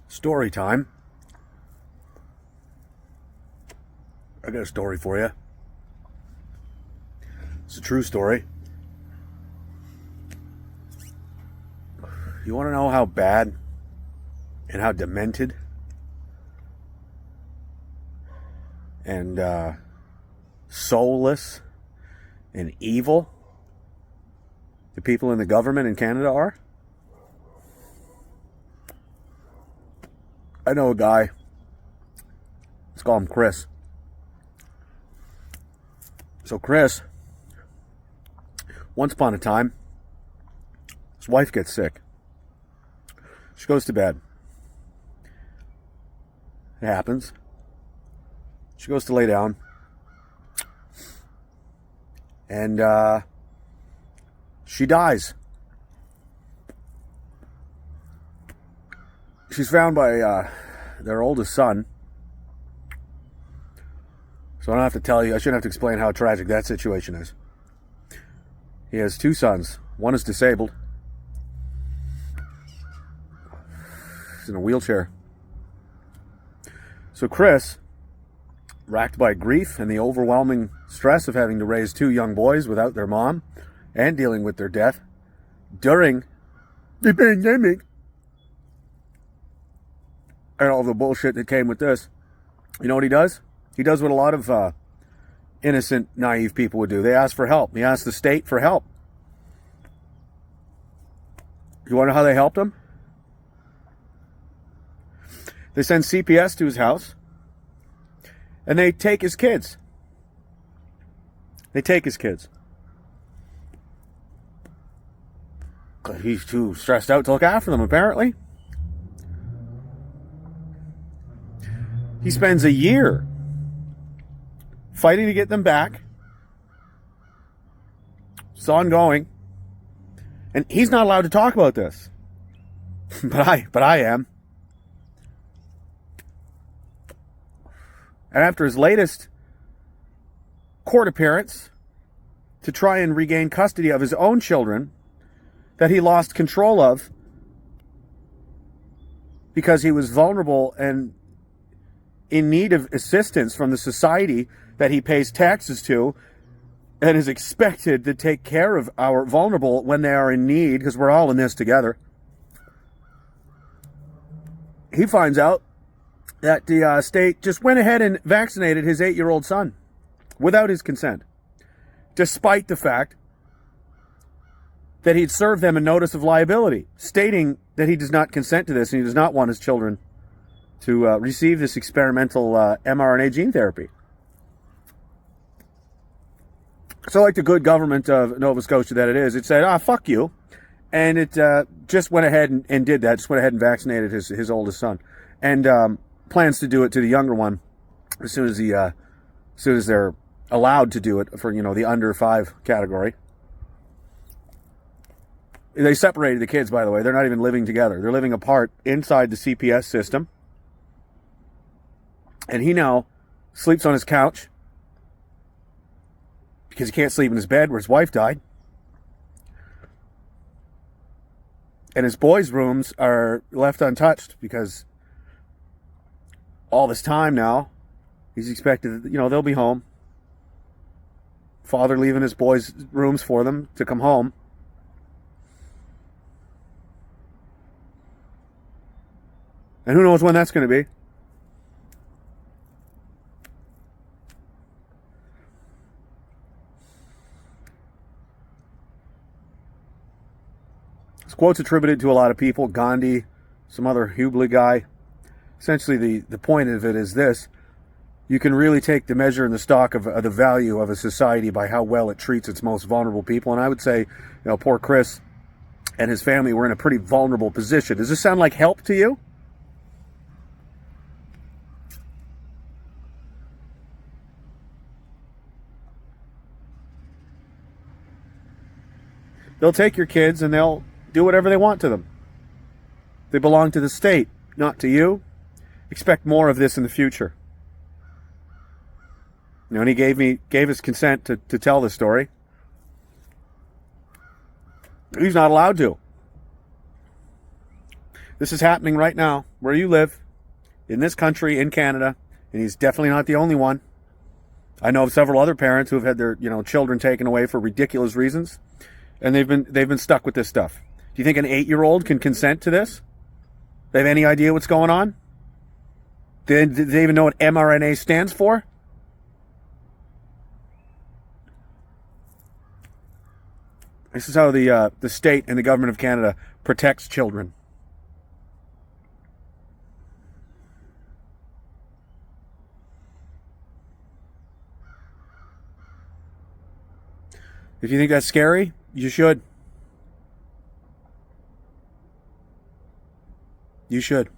Story time. I got a story for you. It's a true story. You want to know how bad and how demented and soulless and evil the people in the government in Canada are? I know a guy. Let's call him Chris. So Chris, once upon a time, his wife gets sick. She goes to bed. It happens. She goes to lay down. And she dies. She's found by their oldest son. So I don't have to tell you, I shouldn't have to explain how tragic that situation is. He has two sons. One is disabled. He's in a wheelchair. So Chris, racked by grief and the overwhelming stress of having to raise two young boys without their mom and dealing with their death during the pandemic and all the bullshit that came with this, you know what he does? He does what a lot of innocent, naive people would do. They ask for help. He asked the state for help. You want to know how they helped him? They send CPS to his house, and they take his kids. They take his kids. He's too stressed out to look after them, apparently. He spends a year fighting to get them back. It's ongoing. And he's not allowed to talk about this. But I am. And after his latest court appearance to try and regain custody of his own children that he lost control of because he was vulnerable and in need of assistance from the society that he pays taxes to and is expected to take care of our vulnerable when they are in need, because we're all in this together. He finds out that the state just went ahead and vaccinated his 8-year-old son without his consent, despite the fact that he'd served them a notice of liability, stating that he does not consent to this and he does not want his children to receive this experimental mRNA gene therapy. So like the good government of Nova Scotia that it is, it said, fuck you. And it just went ahead and did that, just went ahead and vaccinated his oldest son. And plans to do it to the younger one as soon as they're allowed to do it for, the under 5 category. They separated the kids, by the way. They're not even living together. They're living apart inside the CPS system. And he now sleeps on his couch because he can't sleep in his bed where his wife died. And his boys' rooms are left untouched because all this time now, he's expected, they'll be home. Father leaving his boys' rooms for them to come home. And who knows when that's going to be. This quote's attributed to a lot of people. Gandhi, some other Hubli guy. Essentially, the point of it is this. You can really take the measure and the stock of the value of a society by how well it treats its most vulnerable people. And I would say, poor Chris and his family were in a pretty vulnerable position. Does this sound like help to you? They'll take your kids and they'll do whatever they want to them. They belong to the state, not to you. Expect more of this in the future. And he gave his consent to tell this story. He's not allowed to. This is happening right now where you live, in this country, in Canada, and he's definitely not the only one. I know of several other parents who have had their, children taken away for ridiculous reasons, and they've been stuck with this stuff. Do you think an 8-year-old can consent to this? They have any idea what's going on? Do they even know what mRNA stands for? This is how the state and the government of Canada protects children. If you think that's scary, you should. You should.